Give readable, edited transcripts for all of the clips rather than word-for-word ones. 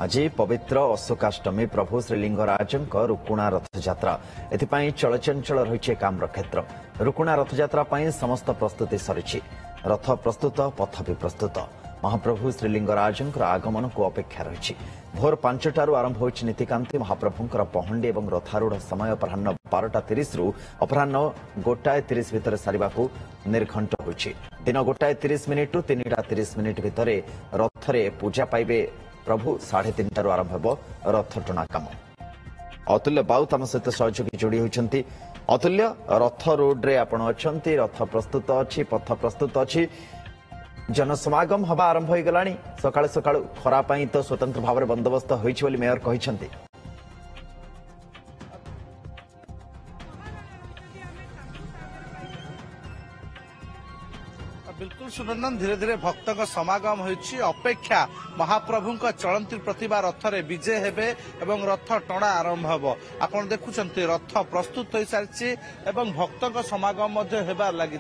आज पवित्र अशोकाष्टमी प्रभु श्रीलिंगराज रुकुणा रथयात्रा एथिपाई चलचंचल रही काम्र क्षेत्र रुकुणा रथयात्रा समस्त प्रस्तुति सरी रथ प्रस्तुत पथ भी प्रस्तुत महाप्रभु श्रीलिंगराज आगमन को अपेक्षा रही भोर 5टारू आरंभ हो नीतिकांति महाप्रभुंर पहंडी और रथारूढ़ समय अपराह 12:30 रु अपराह 1:30 भितर सारिबा निर्घंट हो दिन 1:30 रु 3:30 भितर रथरे पूजा पाइबे प्रभु 3:30 आरंभ हो रथ टणा काम। अतुल्य बाउत आम सहित सहयोगी जोड़ी होती। अतुल्य रथ रोड्रे आपण अच्छा रथ प्रस्तुत अच्छी पथ प्रस्तुत अच्छी जनसमागम हवा आरंभ हो गला सकाळु सकाळु खरापाई तो स्वतंत्र भाव में बंदोबस्त होइछि मेयर कहते। बिल्कुल सुनंदन धीरे धीरे भक्तों समागम होइछि अपेक्षा महाप्रभु चलती प्रतिभा रथरे विजय हेबे एवं रथ टणा आरंभ हो आपन देखुछंती रथ प्रस्तुत हो सारी एवं भक्तों समागम हेबार लगी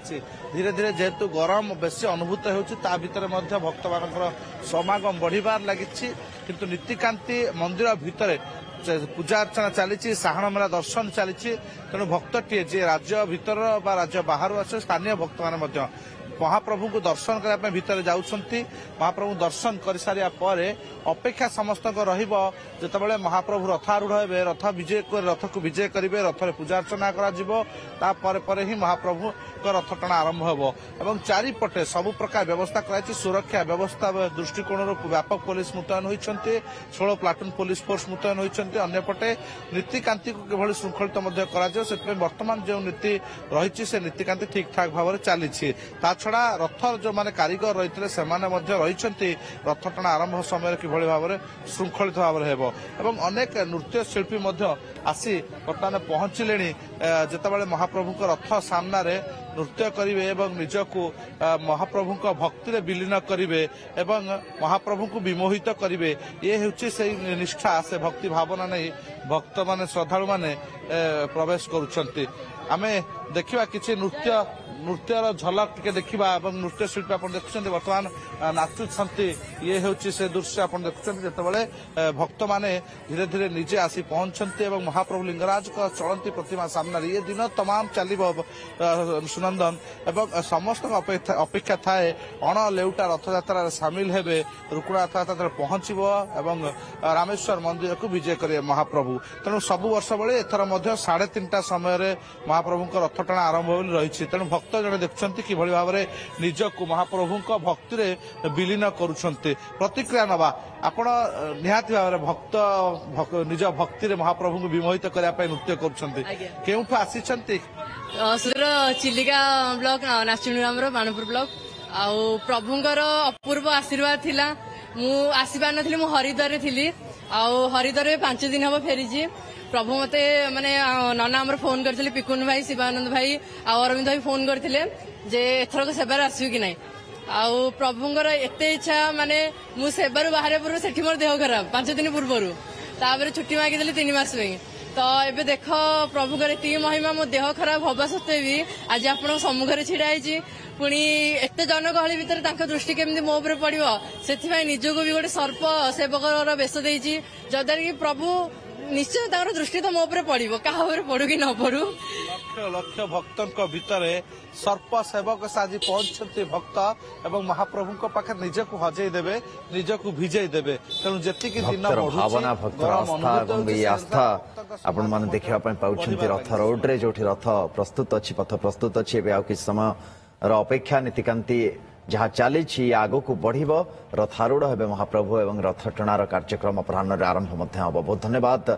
धीरे धीरे जेहेतु गरम बेसी अनुभूत होउछि ता भितर मध्य भक्त मानकर समागम बढ़िबार लगी किंतु नीतिकांति मंदिर भितर पूजा अर्चना चली साहण मेला दर्शन चली तेणु भक्तटीए जे राज्य भितर बा राज्य बाहर आसे स्थानीय भक्त माने महाप्रभु को दर्शन करने भितर जाउछंती महाप्रभु दर्शन कर सारिया परे अपेक्षा समस्त जितेबाला महाप्रभु रथारूढ़ हे रथ विजय रथ को विजय करेंगे रथरे पूजा अर्चना कर ही महाप्रभु रथ टणा आरंभ हो चारिपटे सबु प्रकार व्यवस्था कराई सुरक्षा व्यवस्था दृष्टिकोण व्यापक पुलिस मुतयन होती 16 प्लाटून पुलिस फोर्स मुतयन होती अंपटे नीतिकांति को किभली श्रृंखलित कर वर्तमान जो नीति रही से नीतिकांति ठीक ठाक भाव चली छड़ा रथ जो माने कारीगर रही से रही रथ टणा आरंभ समय किभली भाव में श्रृंखलित भाव में अनेक नृत्य शिल्पी आसी बर्तमान पहुंचले जितेबाला महाप्रभु रथ सामना नृत्य करेंगे एवं निजको महाप्रभु भक्ति विलीन करेंगे एवं महाप्रभु को विमोहित करेंगे ये हूँ से निष्ठा से भक्ति भावना नहीं भक्त माने श्रद्धालु माने प्रवेश करुछंती। आमे देखिबा किछि नृत्यर झलक टिके देखिबा एवं नृत्य शिल्पी आप देखुछंती वर्तमान नाचुछंती ये होछि से दृश्य आप देखुछंती जेतेबेले भक्त माने धीरे धीरे निजे आसी पहुंचंती एवं महाप्रभु लिंगराज का चलंती प्रतिमा सामने ये दिन तमाम चलिबो सुनंदन एवं समस्त अपेक्षा थाए अण लेउटा रथयात्रा सामिल हेबे रुकुणा रथयात्रा पहुंचबो एवं रामेश्वर मंदिर को विजय करे महाप्रभु तेणु सब वर्ष बेले एथर मध्य 3:30 समय महाप्रभु रथ टणा आरंभ हो रही तेणु भक्त जड़े देखुं कि भाव में निजक महाप्रभु भक्ति विलीन करुँच प्रतिक्रिया नवा आपण निहाती भाव में भक्त निज भक्ति महाप्रभु को विमोहित करने नृत्य करुँच आसी चिलिका ब्लॉक नाचुणीराम बाणपुर ब्लॉक आउ प्रभुंकर अपूर्व आशीर्वाद थिला मु आसी पार नथि मु हरिद्वार थी आउ हरिद्वार 5 दिन हम फेरी प्रभु मते माने नना हमर फोन करथिले पिकुन भाई शिवानंद भाई आ अरविंद भाई फोन करथिले जे एथरक सेबार आसियो कि नै आउ प्रभुंकर एते इच्छा माने मु सेबार बाहर पूर्व सेठी मोर देह खराब 5 दिन पूर्व तापर छुट्टी मागी देले 3 मास पे तो एबे देख प्रभुंकर एति महिमा मो देह खराब हवा सत्वे भी आज आपण सम्मुखरे छिड़ा आइछि पुणी एते जनगहली भितर तांका दृष्टि केमती मो ऊपर पड़िबो सेथिबाई निजको भी गोटे सर्प सेवकर बेश देइछि जद्वारा कि प्रभु निश्चय तार दृष्टि तो मो ऊपर पड़ो क्या पड़ू कि न पड़ू लक्ष लक्ष भक्तों भितर सर्प सेवक साजी पहुंचते भक्त एवं महाप्रभु पाखे निजक हजई देवे निजक भिजई देवे तेणु जी दिन भावना भक्त आस्था आपण मैंने देखा पाँच रथ रोड्रे जो रथ प्रस्तुत अच्छी पथ प्रस्तुत अच्छी कि समय अपेक्षा नीतिकांति जहाँ चली आग को बढ़ रथारूढ़ हे महाप्रभु एवं रथ टणार कार्यक्रम अपराह आरंभ बहुत धन्यवाद।